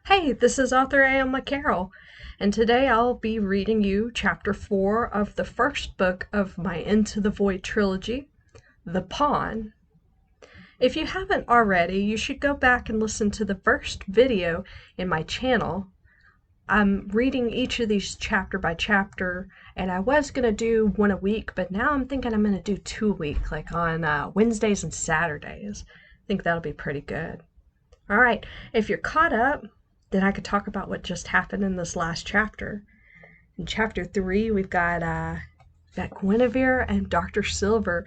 Hey, this is author A.L.McCarroll, and today I'll be reading you Chapter 4 of the first book of my Into the Void trilogy, The Pawn. If you haven't already, you should go back and listen to the first video in my channel. I'm reading each of these chapter by chapter, and I was going to do one a week, but now I'm thinking I'm going to do 2 a week, like on Wednesdays and Saturdays. I think that'll be pretty good. All right, if you're caught up, then I could talk about what just happened in this last chapter. In chapter 3, we've got Guinevere and Dr. Silver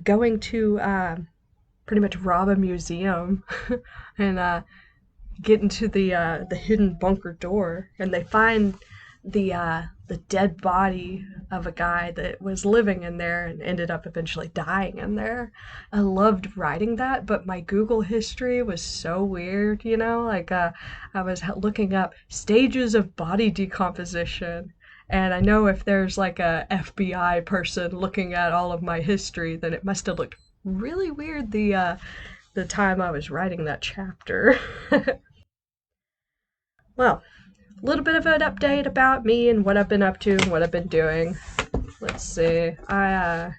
going to pretty much rob a museum and get into the hidden bunker door, and they find the dead body of a guy that was living in there and ended up eventually dying in there. I loved writing that, but my Google history was so weird, I was looking up stages of body decomposition, and I know if there's like a FBI person looking at all of my history, then it must have looked really weird the time I was writing that chapter. Well, a little bit of an update about me and what I've been up to and what I've been doing. Let's see. I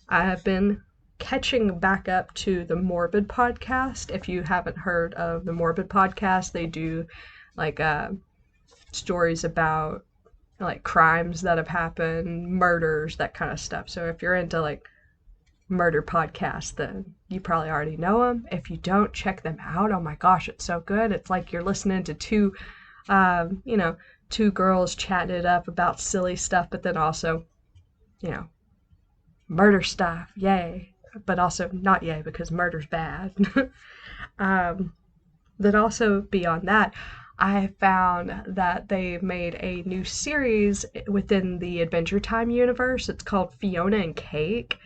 have been catching back up to the Morbid podcast. If you haven't heard of the Morbid podcast, they do like stories about like crimes that have happened, murders, that kind of stuff. So if you're into like murder podcasts, then you probably already know them. If you don't, check them out. Oh my gosh, it's so good. It's like you're listening to two girls chatting it up about silly stuff, but then also, murder stuff. Yay. But also not yay, because murder's bad. Then also beyond that, I found that they made a new series within the Adventure Time universe. It's called Fiona and Cake.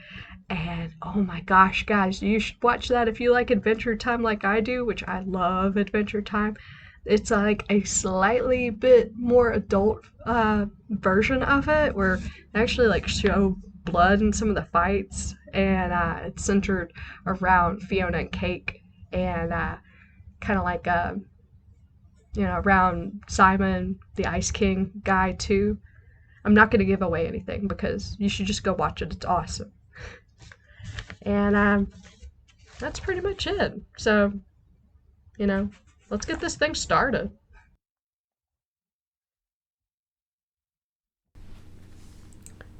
And oh my gosh, guys, you should watch that if you like Adventure Time like I do, which I love Adventure Time. It's like a slightly bit more adult version of it, where they actually like show blood in some of the fights, and it's centered around Fiona and Cake, and kind of like around Simon the Ice King guy too. I'm not going to give away anything because you should just go watch it. It's awesome. And that's pretty much it. So, let's get this thing started.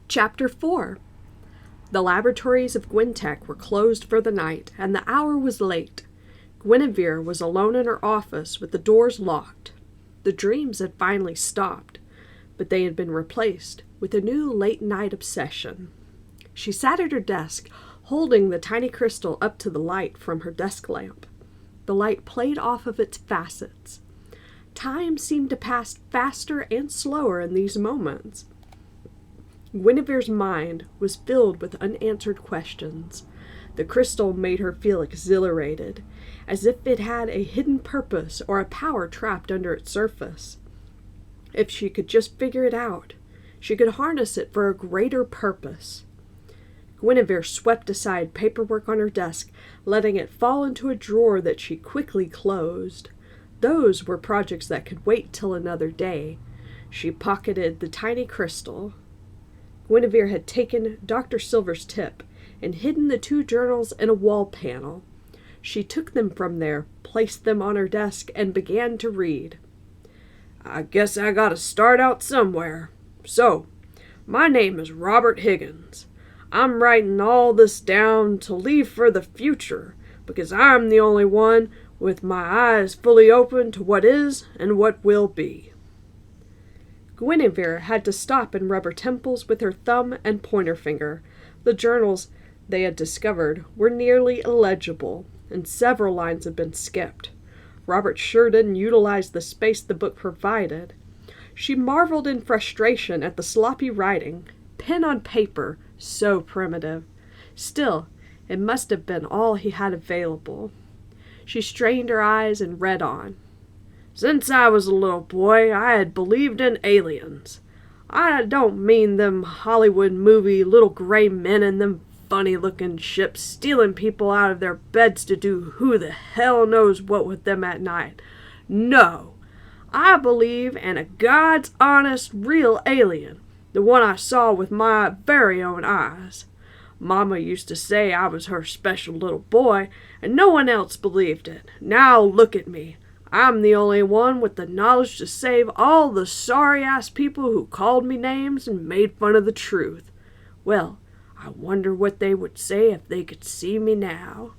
Chapter 4. The laboratories of Gwentech were closed for the night, and the hour was late. Guinevere was alone in her office with the doors locked. The dreams had finally stopped, but they had been replaced with a new late-night obsession. She sat at her desk, holding the tiny crystal up to the light from her desk lamp. The light played off of its facets. Time seemed to pass faster and slower in these moments. Guinevere's mind was filled with unanswered questions. The crystal made her feel exhilarated, as if it had a hidden purpose or a power trapped under its surface. If she could just figure it out, she could harness it for a greater purpose. Guinevere swept aside paperwork on her desk, letting it fall into a drawer that she quickly closed. Those were projects that could wait till another day. She pocketed the tiny crystal. Guinevere had taken Dr. Silver's tip and hidden the 2 journals in a wall panel. She took them from there, placed them on her desk, and began to read. I guess I gotta start out somewhere. So, my name is Robert Higgins. I'm writing all this down to leave for the future, because I'm the only one with my eyes fully open to what is and what will be. Guinevere had to stop and rub her temples with her thumb and pointer finger. The journals they had discovered were nearly illegible, and several lines had been skipped. Robert sure didn't utilize the space the book provided. She marveled in frustration at the sloppy writing, pen on paper, so primitive. Still, it must have been all he had available. She strained her eyes and read on. Since I was a little boy, I had believed in aliens. I don't mean them Hollywood movie little gray men in them funny-looking ships stealing people out of their beds to do who the hell knows what with them at night. No, I believe in a God's honest, real alien, the one I saw with my very own eyes. Mama used to say I was her special little boy, and no one else believed it. Now look at me. I'm the only one with the knowledge to save all the sorry-ass people who called me names and made fun of the truth. Well, I wonder what they would say if they could see me now."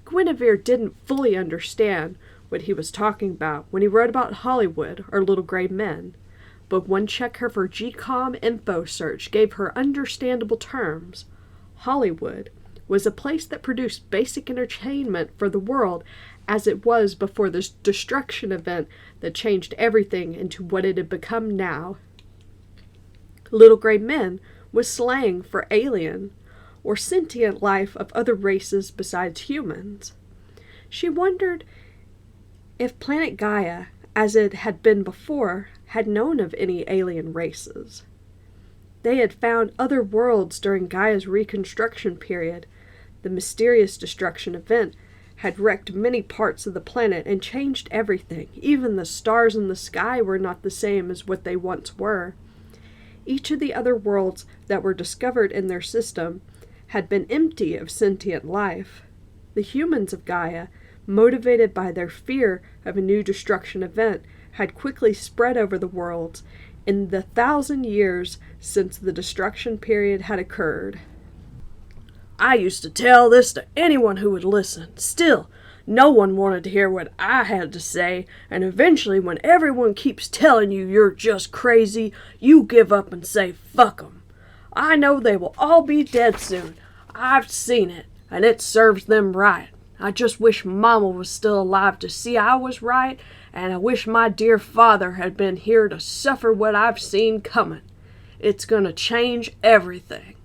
Guinevere didn't fully understand what he was talking about when he wrote about Hollywood or Little Gray Men, but one checker for GCOM info search gave her understandable terms. Hollywood was a place that produced basic entertainment for the world as it was before this destruction event that changed everything into what it had become now. Little Gray Men was slang for alien, or sentient life of other races besides humans. She wondered if planet Gaia, as it had been before, had known of any alien races. They had found other worlds during Gaia's reconstruction period. The mysterious destruction event had wrecked many parts of the planet and changed everything. Even the stars in the sky were not the same as what they once were. Each of the other worlds that were discovered in their system had been empty of sentient life. The humans of Gaia, motivated by their fear of a new destruction event, had quickly spread over the worlds in the 1,000 years since the destruction period had occurred. I used to tell this to anyone who would listen. Still, no one wanted to hear what I had to say, and eventually when everyone keeps telling you you're just crazy, you give up and say fuck 'em. I know they will all be dead soon. I've seen it, and it serves them right. I just wish Mama was still alive to see I was right, and I wish my dear father had been here to suffer what I've seen coming. It's gonna change everything.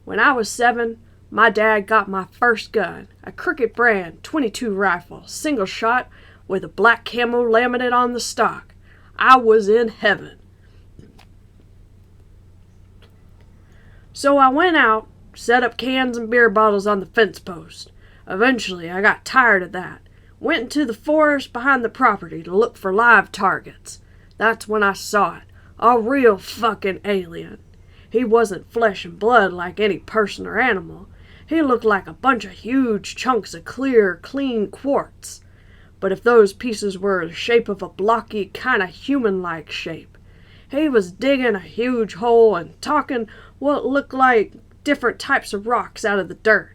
When I was 7, my dad got my first gun, a Cricket brand .22 rifle, single shot, with a black camo laminate on the stock. I was in heaven. So I went out, set up cans and beer bottles on the fence post. Eventually, I got tired of that. Went into the forest behind the property to look for live targets. That's when I saw it. A real fucking alien. He wasn't flesh and blood like any person or animal. He looked like a bunch of huge chunks of clear, clean quartz. But if those pieces were the shape of a blocky, kind of human-like shape. He was digging a huge hole and talking what looked like different types of rocks out of the dirt.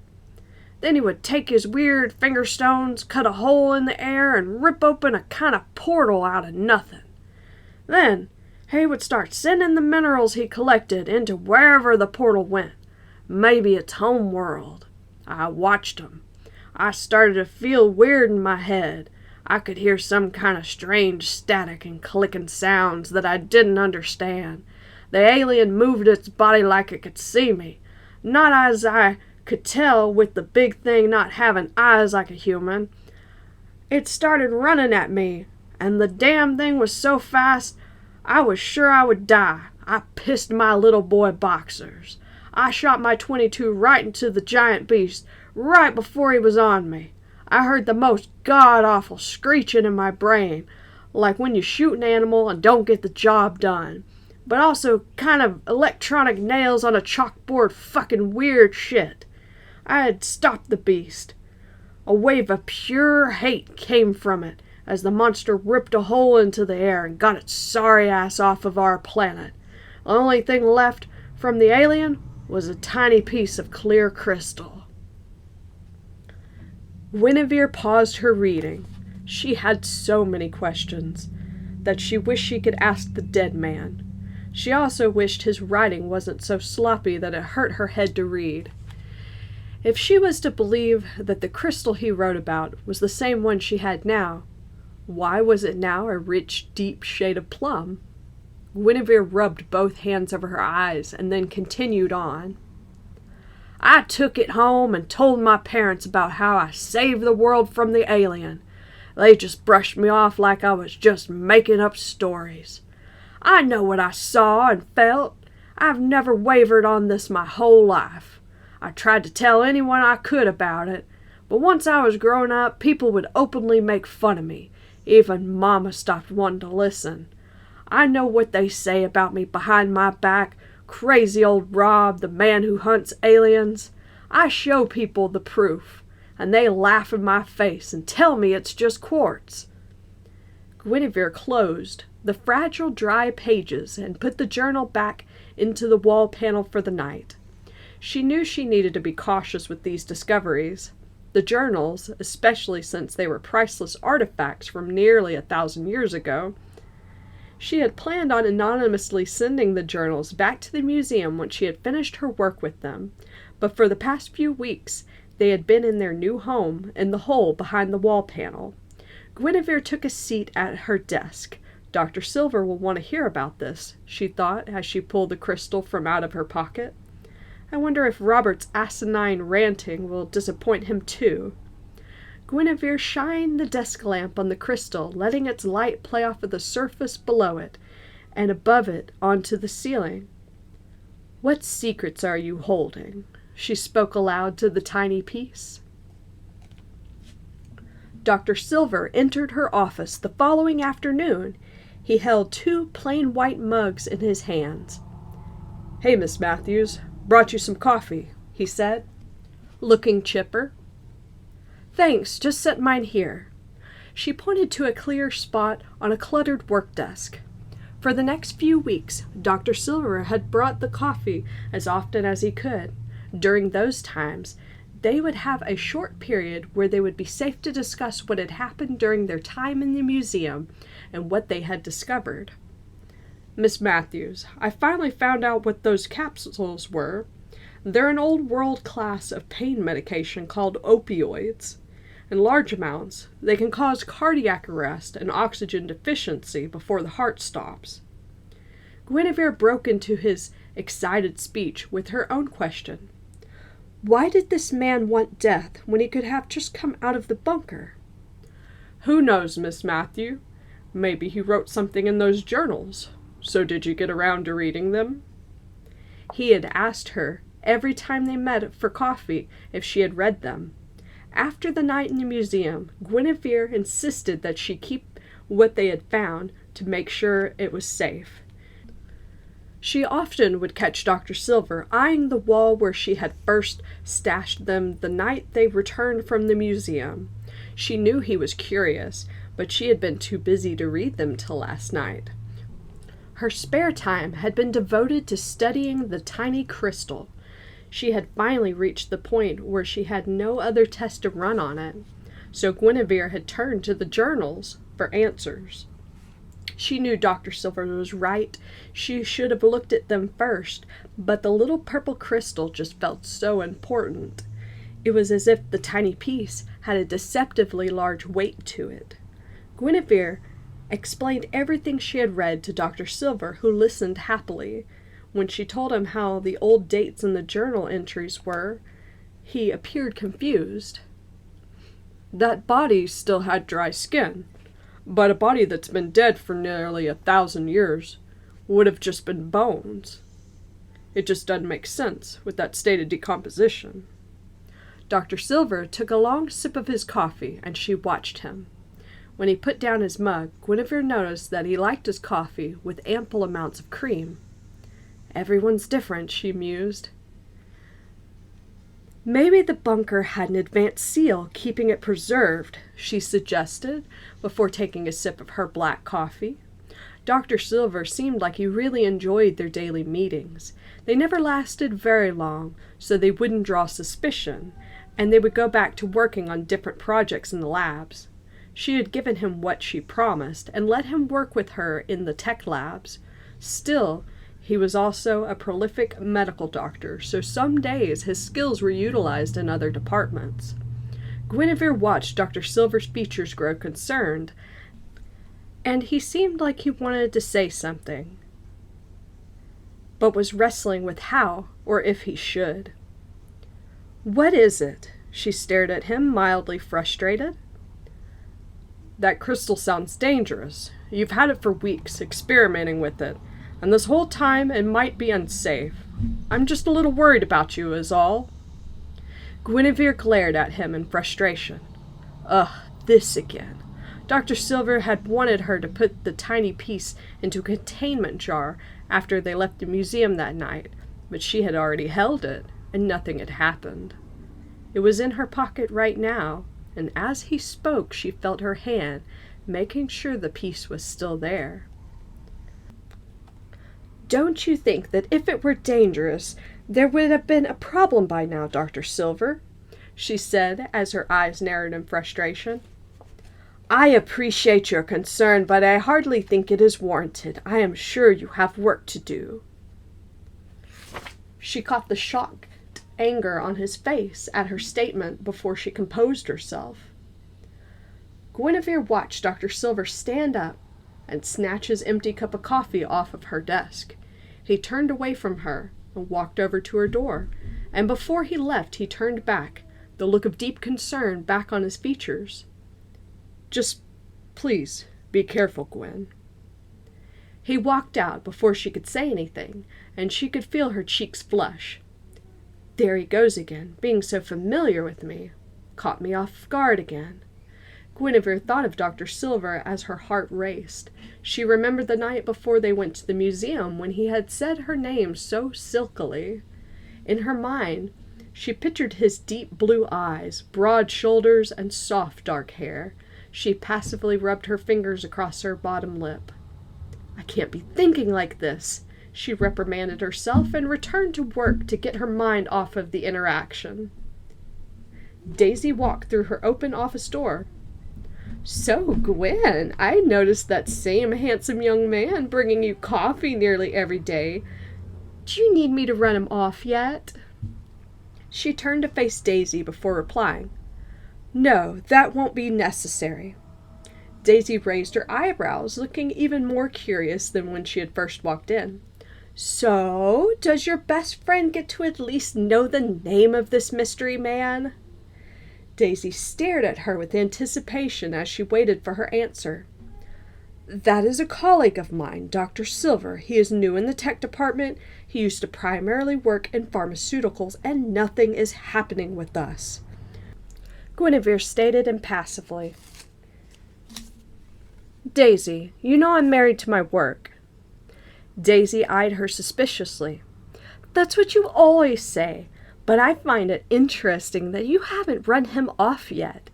Then he would take his weird finger stones, cut a hole in the air, and rip open a kind of portal out of nothing. Then he would start sending the minerals he collected into wherever the portal went. Maybe its home world. I watched him. I started to feel weird in my head. I could hear some kind of strange static and clicking sounds that I didn't understand. The alien moved its body like it could see me. Not as I could tell with the big thing not having eyes like a human. It started running at me, and the damn thing was so fast I was sure I would die. I pissed my little boy boxers. I shot my .22 right into the giant beast, right before he was on me. I heard the most god-awful screeching in my brain, like when you shoot an animal and don't get the job done, but also kind of electronic nails on a chalkboard fucking weird shit. I had stopped the beast. A wave of pure hate came from it as the monster ripped a hole into the air and got its sorry ass off of our planet. The only thing left from the alien was a tiny piece of clear crystal. Guinevere paused her reading. She had so many questions that she wished she could ask the dead man. She also wished his writing wasn't so sloppy that it hurt her head to read. If she was to believe that the crystal he wrote about was the same one she had now, why was it now a rich, deep shade of plum? Guinevere rubbed both hands over her eyes and then continued on. I took it home and told my parents about how I saved the world from the alien. They just brushed me off like I was just making up stories. I know what I saw and felt. I've never wavered on this my whole life. I tried to tell anyone I could about it, but once I was grown up, people would openly make fun of me, Even Mama stopped wanting to listen. I know what they say about me behind my back. Crazy old Rob, the man who hunts aliens. I show people the proof, and they laugh in my face and tell me it's just quartz." Guinevere closed the fragile, dry pages and put the journal back into the wall panel for the night. She knew she needed to be cautious with these discoveries. The journals, especially since they were priceless artifacts from nearly 1,000 years ago. She had planned on anonymously sending the journals back to the museum when she had finished her work with them, but for the past few weeks they had been in their new home in the hole behind the wall panel. Guinevere took a seat at her desk. Dr. Silver will want to hear about this, she thought as she pulled the crystal from out of her pocket. I wonder if Robert's asinine ranting will disappoint him too. Guinevere shined the desk lamp on the crystal, letting its light play off of the surface below it and above it onto the ceiling. "What secrets are you holding?" she spoke aloud to the tiny piece. Dr. Silver entered her office the following afternoon. He held 2 plain white mugs in his hands. "Hey, Miss Matthews, brought you some coffee," he said, looking chipper. "Thanks, just set mine here." She pointed to a clear spot on a cluttered work desk. For the next few weeks, Dr. Silver had brought the coffee as often as he could. During those times, they would have a short period where they would be safe to discuss what had happened during their time in the museum and what they had discovered. "Miss Matthews, I finally found out what those capsules were. They're an old world class of pain medication called opioids. In large amounts, they can cause cardiac arrest and oxygen deficiency before the heart stops." Guinevere broke into his excited speech with her own question. Why did this man want death when he could have just come out of the bunker? "Who knows, Miss Matthew? Maybe he wrote something in those journals. So did you get around to reading them?" He had asked her every time they met for coffee if she had read them. After the night in the museum, Guinevere insisted that she keep what they had found to make sure it was safe. She often would catch Dr. Silver eyeing the wall where she had first stashed them the night they returned from the museum. She knew he was curious, but she had been too busy to read them till last night. Her spare time had been devoted to studying the tiny crystal. She had finally reached the point where she had no other test to run on it, so Guinevere had turned to the journals for answers. She knew Dr. Silver was right. She should have looked at them first, but the little purple crystal just felt so important. It was as if the tiny piece had a deceptively large weight to it. Guinevere explained everything she had read to Dr. Silver, who listened happily. When she told him how the old dates in the journal entries were, he appeared confused. "That body still had dry skin, but a body that's been dead for nearly 1,000 years would have just been bones. It just doesn't make sense with that state of decomposition." Dr. Silver took a long sip of his coffee, and she watched him. When he put down his mug, Guinevere noticed that he liked his coffee with ample amounts of cream. "Everyone's different," she mused. "Maybe the bunker had an advanced seal keeping it preserved," she suggested, before taking a sip of her black coffee. Dr. Silver seemed like he really enjoyed their daily meetings. They never lasted very long, so they wouldn't draw suspicion, and they would go back to working on different projects in the labs. She had given him what she promised, and let him work with her in the tech labs. Still, he was also a prolific medical doctor, so some days his skills were utilized in other departments. Guinevere watched Dr. Silver's features grow concerned, and he seemed like he wanted to say something, but was wrestling with how or if he should. "What is it?" She stared at him, mildly frustrated. "That crystal sounds dangerous. You've had it for weeks, experimenting with it. And this whole time it might be unsafe. I'm just a little worried about you, is all." Guinevere glared at him in frustration. Ugh, this again. Dr. Silver had wanted her to put the tiny piece into a containment jar after they left the museum that night, but she had already held it, and nothing had happened. It was in her pocket right now, and as he spoke she felt her hand, making sure the piece was still there. "Don't you think that if it were dangerous, there would have been a problem by now, Dr. Silver?" she said, as her eyes narrowed in frustration. "I appreciate your concern, but I hardly think it is warranted. I am sure you have work to do." She caught the shocked anger on his face at her statement before she composed herself. Guinevere watched Dr. Silver stand up and snatch his empty cup of coffee off of her desk. He turned away from her and walked over to her door, and before he left he turned back, the look of deep concern back on his features. "Just please be careful, Gwen." He walked out before she could say anything, and she could feel her cheeks flush. There he goes again, being so familiar with me. Caught me off guard again. Guinevere thought of Dr. Silver as her heart raced. She remembered the night before they went to the museum when he had said her name so silkily. In her mind, she pictured his deep blue eyes, broad shoulders, and soft dark hair. She passively rubbed her fingers across her bottom lip. "I can't be thinking like this," she reprimanded herself and returned to work to get her mind off of the interaction. Daisy walked through her open office door. "So, Gwen, I noticed that same handsome young man bringing you coffee nearly every day. Do you need me to run him off yet?" She turned to face Daisy before replying. "No, that won't be necessary." Daisy raised her eyebrows, looking even more curious than when she had first walked in. "So, does your best friend get to at least know the name of this mystery man?" Daisy stared at her with anticipation as she waited for her answer. "That is a colleague of mine, Dr. Silver. He is new in the tech department. He used to primarily work in pharmaceuticals, and nothing is happening with us," Guinevere stated impassively. "Daisy, you know I'm married to my work." Daisy eyed her suspiciously. "That's what you always say, but I find it interesting that you haven't run him off yet.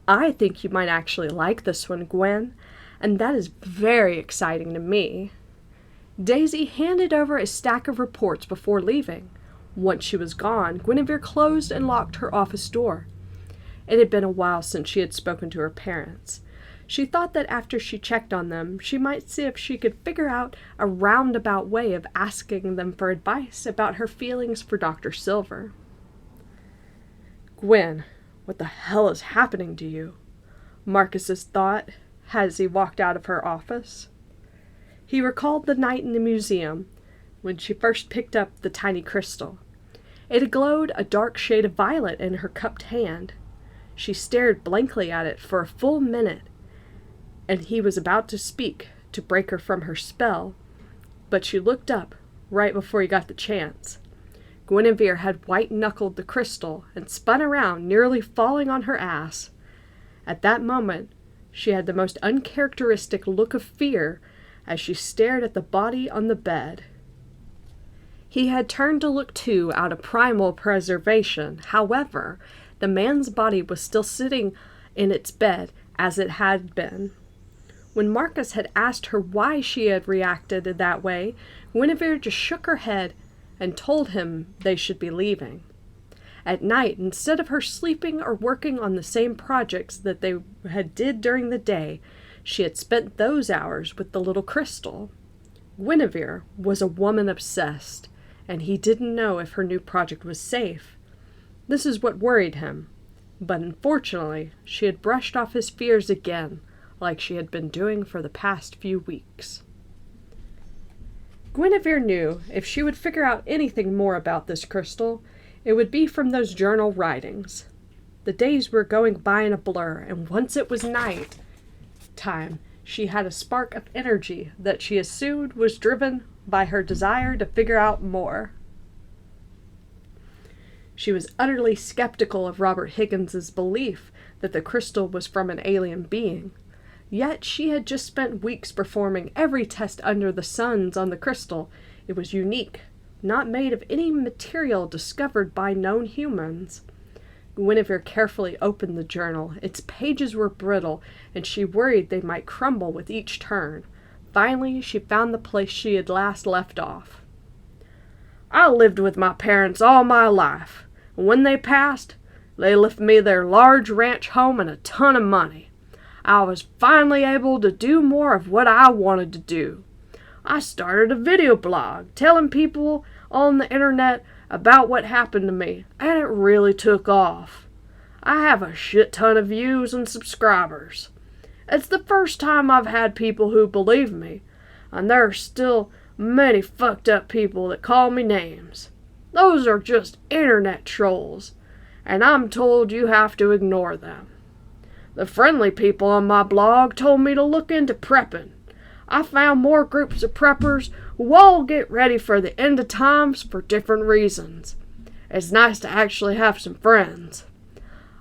I think you might actually like this one, Gwen, and that is very exciting to me." Daisy handed over a stack of reports before leaving. Once she was gone, Guinevere closed and locked her office door. It had been a while since she had spoken to her parents. She thought that after she checked on them, she might see if she could figure out a roundabout way of asking them for advice about her feelings for Dr. Silver. "Gwen, what the hell is happening to you?" Marcus's thought as he walked out of her office. He recalled the night in the museum when she first picked up the tiny crystal. It had glowed a dark shade of violet in her cupped hand. She stared blankly at it for a full minute, and he was about to speak to break her from her spell, but she looked up right before he got the chance. Guinevere had white-knuckled the crystal and spun around, nearly falling on her ass. At that moment, she had the most uncharacteristic look of fear as she stared at the body on the bed. He had turned to look too out of primal preservation. However, the man's body was still sitting in its bed as it had been. When Marcus had asked her why she had reacted that way, Guinevere just shook her head and told him they should be leaving. At night, instead of her sleeping or working on the same projects that they had did during the day, she had spent those hours with the little crystal. Guinevere was a woman obsessed, and he didn't know if her new project was safe. This is what worried him, but unfortunately, she had brushed off his fears again, like she had been doing for the past few weeks. Guinevere knew if she would figure out anything more about this crystal, it would be from those journal writings. The days were going by in a blur, and once it was night time, she had a spark of energy that she assumed was driven by her desire to figure out more. She was utterly skeptical of Robert Higgins's belief that the crystal was from an alien being. Yet she had just spent weeks performing every test under the suns on the crystal. It was unique, not made of any material discovered by known humans. Guinevere carefully opened the journal. Its pages were brittle, and she worried they might crumble with each turn. Finally, she found the place she had last left off. I lived with my parents all my life, and when they passed, they left me their large ranch home and a ton of money. I was finally able to do more of what I wanted to do. I started a video blog telling people on the internet about what happened to me, and it really took off. I have a shit ton of views and subscribers. It's the first time I've had people who believe me, and there are still many fucked up people that call me names. Those are just internet trolls, and I'm told you have to ignore them. The friendly people on my blog told me to look into prepping. I found more groups of preppers who all get ready for the end of times for different reasons. It's nice to actually have some friends.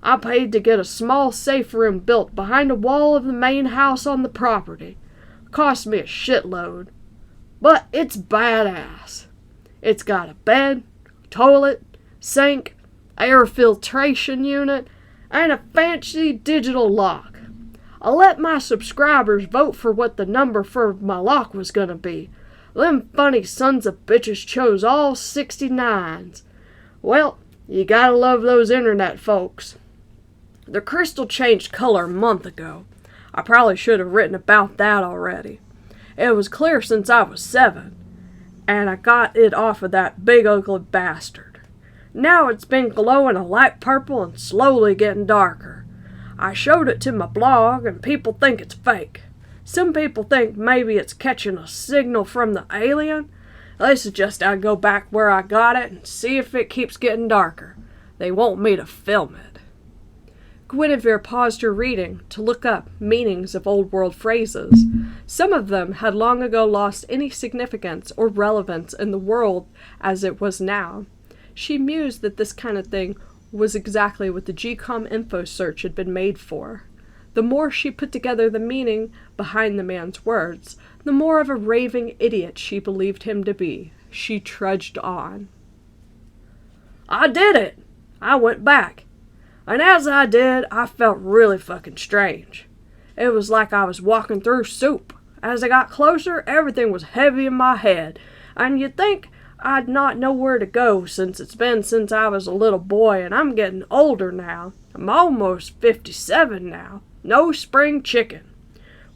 I paid to get a small safe room built behind a wall of the main house on the property. It cost me a shitload, but it's badass. It's got a bed, toilet, sink, air filtration unit, and a fancy digital lock. I let my subscribers vote for what the number for my lock was gonna be. Them funny sons of bitches chose all 69s. Well, you gotta love those internet folks. The crystal changed color a month ago. I probably should have written about that already. It was clear since I was 7, and I got it off of that big ugly bastard. Now it's been glowing a light purple and slowly getting darker. I showed it to my blog, and people think it's fake. Some people think maybe it's catching a signal from the alien. They suggest I go back where I got it and see if it keeps getting darker. They want me to film it. Guinevere paused her reading to look up meanings of old world phrases. Some of them had long ago lost any significance or relevance in the world as it was now. She mused that this kind of thing was exactly what the GCOM info search had been made for. The more she put together the meaning behind the man's words, the more of a raving idiot she believed him to be. She trudged on. I did it! I went back. And as I did, I felt really fucking strange. It was like I was walking through soup. As I got closer, everything was heavy in my head, and you'd think I'd not know where to go since it's been since I was a little boy, and I'm getting older now. I'm almost 57 now. No spring chicken.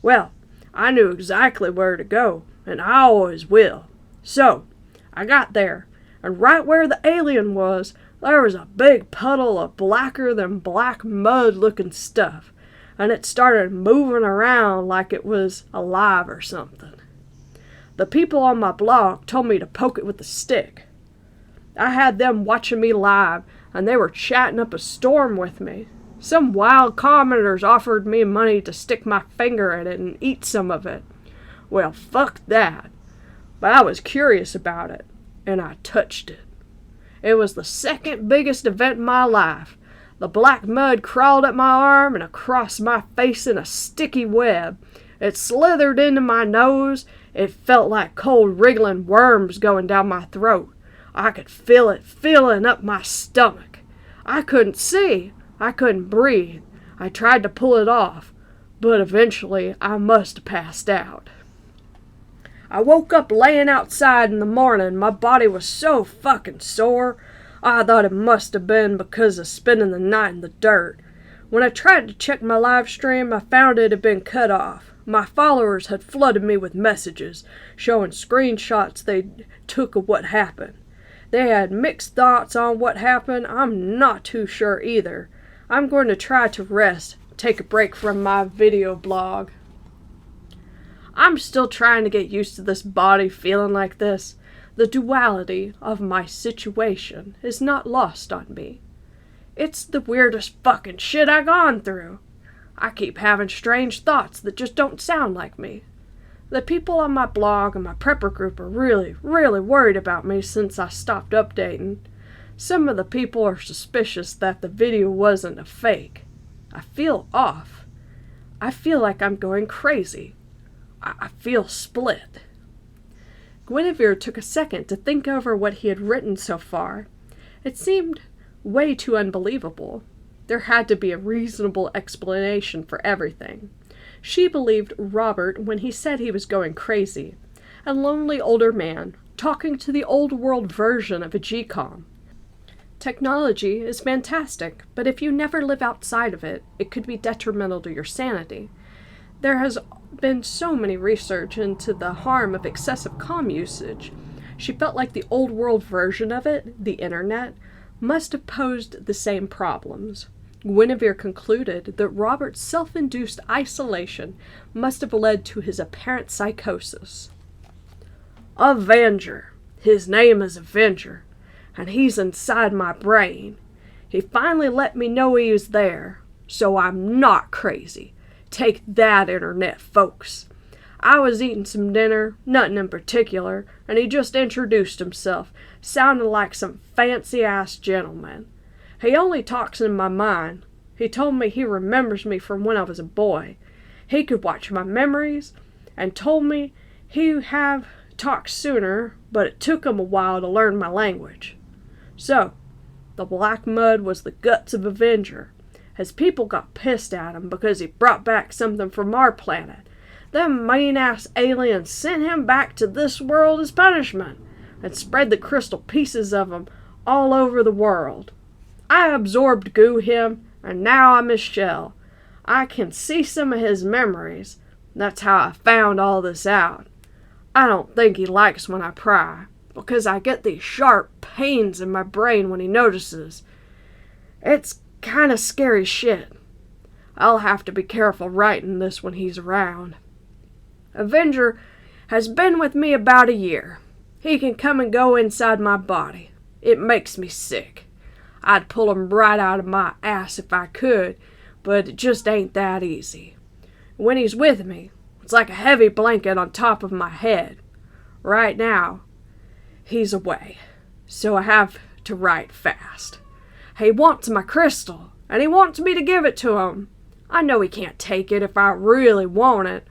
Well, I knew exactly where to go, and I always will. So, I got there, and right where the alien was, there was a big puddle of blacker than black mud looking stuff, and it started moving around like it was alive or something. The people on my blog told me to poke it with a stick. I had them watching me live, and they were chatting up a storm with me. Some wild commenters offered me money to stick my finger in it and eat some of it. Well, fuck that. But I was curious about it, and I touched it. It was the second biggest event in my life. The black mud crawled up my arm and across my face in a sticky web. It slithered into my nose. It felt like cold wriggling worms going down my throat. I could feel it filling up my stomach. I couldn't see. I couldn't breathe. I tried to pull it off, but eventually I must have passed out. I woke up laying outside in the morning. My body was so fucking sore. I thought it must have been because of spending the night in the dirt. When I tried to check my live stream, I found it had been cut off. My followers had flooded me with messages, showing screenshots they took of what happened. They had mixed thoughts on what happened. I'm not too sure either. I'm going to try to rest, take a break from my video blog. I'm still trying to get used to this body feeling like this. The duality of my situation is not lost on me. It's the weirdest fucking shit I've gone through. I keep having strange thoughts that just don't sound like me. The people on my blog and my prepper group are really worried about me since I stopped updating. Some of the people are suspicious that the video wasn't a fake. I feel off. I feel like I'm going crazy. I feel split." Guinevere took a second to think over what he had written so far. It seemed way too unbelievable. There had to be a reasonable explanation for everything. She believed Robert when he said he was going crazy. A lonely older man, talking to the old world version of a GCOM. Technology is fantastic, but if you never live outside of it, it could be detrimental to your sanity. There has been so many research into the harm of excessive comm usage. She felt like the old world version of it, the internet, must have posed the same problems. Guinevere concluded that Robert's self-induced isolation must have led to his apparent psychosis. "Avenger. His name is Avenger, and he's inside my brain. He finally let me know he was there, so I'm not crazy. Take that, internet folks. I was eating some dinner, nothing in particular, and he just introduced himself, sounding like some fancy-ass gentleman. He only talks in my mind. He told me he remembers me from when I was a boy. He could watch my memories, and told me he'd have talked sooner, but it took him a while to learn my language. So, the black mud was the guts of Avenger. His people got pissed at him because he brought back something from our planet. Them mean-ass aliens sent him back to this world as punishment, and spread the crystal pieces of him all over the world. I absorbed him, and now I'm his shell. I can see some of his memories. That's how I found all this out. I don't think he likes when I pry, because I get these sharp pains in my brain when he notices. It's kind of scary shit. I'll have to be careful writing this when he's around. Avenger has been with me about a year. He can come and go inside my body. It makes me sick. I'd pull him right out of my ass if I could, but it just ain't that easy. When he's with me, it's like a heavy blanket on top of my head. Right now, he's away, so I have to write fast. He wants my crystal, and he wants me to give it to him. I know he can't take it if I really want it.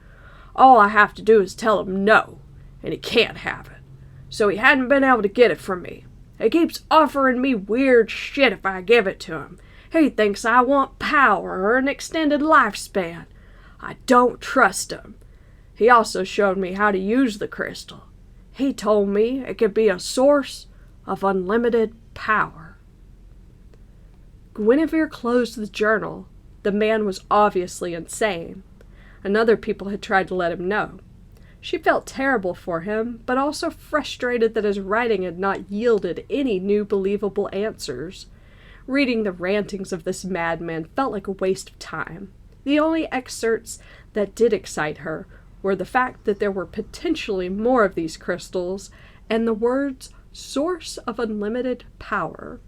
All I have to do is tell him no, and he can't have it. So he hadn't been able to get it from me. He keeps offering me weird shit if I give it to him. He thinks I want power or an extended lifespan. I don't trust him. He also showed me how to use the crystal. He told me it could be a source of unlimited power." Guinevere closed the journal. The man was obviously insane, and other people had tried to let him know. She felt terrible for him, but also frustrated that his writing had not yielded any new believable answers. Reading the rantings of this madman felt like a waste of time. The only excerpts that did excite her were the fact that there were potentially more of these crystals, and the words, "source of unlimited power."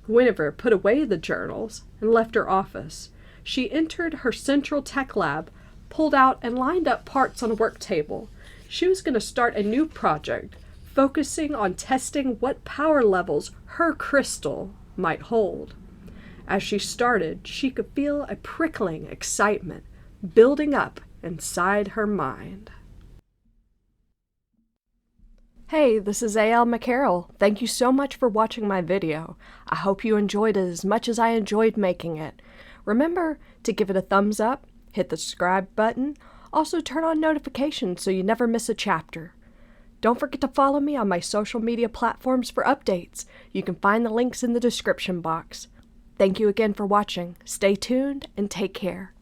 Guinevere put away the journals and left her office. She entered her central tech lab, pulled out and lined up parts on a work table. She was going to start a new project, focusing on testing what power levels her crystal might hold. As she started, she could feel a prickling excitement building up inside her mind. Hey, this is A.L.McCarroll. Thank you so much for watching my video. I hope you enjoyed it as much as I enjoyed making it. Remember to give it a thumbs up, hit the subscribe button, also turn on notifications so you never miss a chapter. Don't forget to follow me on my social media platforms for updates. You can find the links in the description box. Thank you again for watching. Stay tuned and take care.